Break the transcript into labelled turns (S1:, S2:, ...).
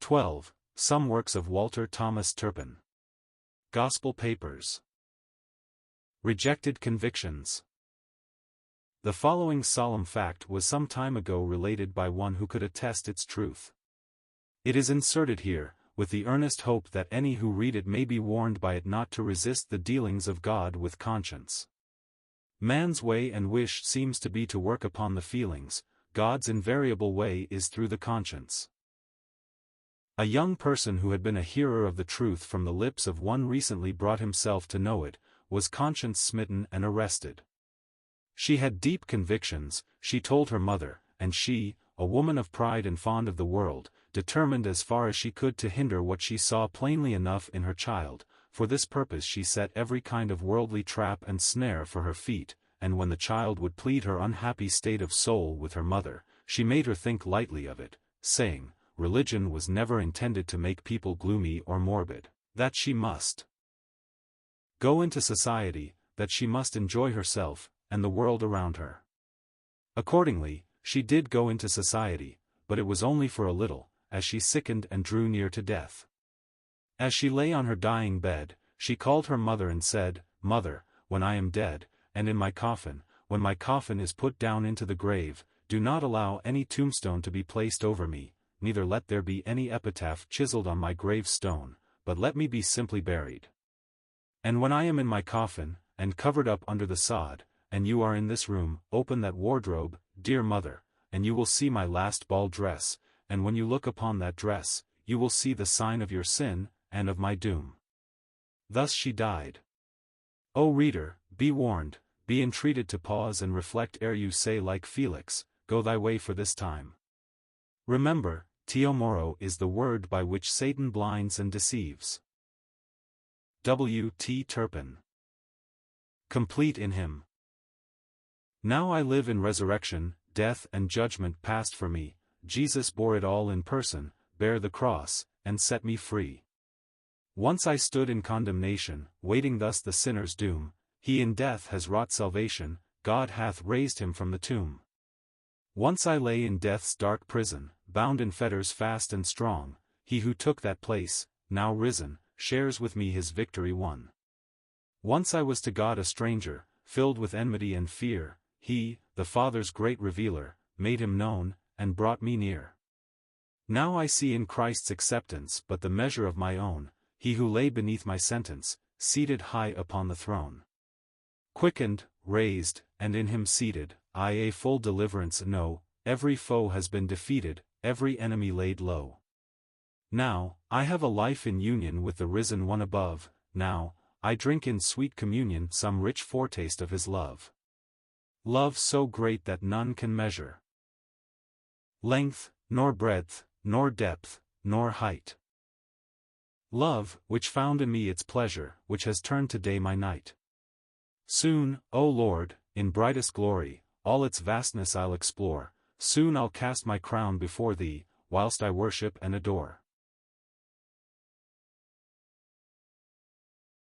S1: 12. Some works of Walter Thomas Turpin. Gospel Papers. Rejected Convictions. The following solemn fact was some time ago related by one who could attest its truth. It is inserted here, with the earnest hope that any who read it may be warned by it not to resist the dealings of God with conscience. Man's way and wish seems to be to work upon the feelings, God's invariable way is through the conscience. A young person who had been a hearer of the truth from the lips of one recently brought himself to know it, was conscience-smitten and arrested. She had deep convictions, she told her mother, and she, a woman of pride and fond of the world, determined as far as she could to hinder what she saw plainly enough in her child. For this purpose she set every kind of worldly trap and snare for her feet, and when the child would plead her unhappy state of soul with her mother, she made her think lightly of it, saying, religion was never intended to make people gloomy or morbid, that she must go into society, that she must enjoy herself, and the world around her. Accordingly, she did go into society, but it was only for a little, as she sickened and drew near to death. As she lay on her dying bed, she called her mother and said, "Mother, when I am dead, and in my coffin, when my coffin is put down into the grave, do not allow any tombstone to be placed over me, neither let there be any epitaph chiseled on my gravestone, but let me be simply buried. And when I am in my coffin, and covered up under the sod, and you are in this room, open that wardrobe, dear mother, and you will see my last ball dress, and when you look upon that dress, you will see the sign of your sin, and of my doom." Thus she died. O reader, be warned, be entreated to pause and reflect ere you say like Felix, "Go thy way for this time." Remember, Teomoro is the word by which Satan blinds and deceives. W T Turpin. Complete in him. Now I live in resurrection, death and judgment passed for me, Jesus bore it all in person, bare the cross, and set me free. Once I stood in condemnation, waiting thus the sinner's doom, he in death has wrought salvation, God hath raised him from the tomb. Once I lay in death's dark prison, bound in fetters fast and strong, he who took that place, now risen, shares with me his victory won. Once I was to God a stranger, filled with enmity and fear, he, the Father's great revealer, made him known, and brought me near. Now I see in Christ's acceptance but the measure of my own, he who lay beneath my sentence, seated high upon the throne. Quickened, raised, and in him seated, I a full deliverance know, every foe has been defeated, every enemy laid low. Now, I have a life in union with the risen one above, now, I drink in sweet communion some rich foretaste of his love. Love so great that none can measure length, nor breadth, nor depth, nor height. Love, which found in me its pleasure, which has turned today my night. Soon, O Lord, in brightest glory, all its vastness I'll explore, soon I'll cast my crown before thee, whilst I worship and adore.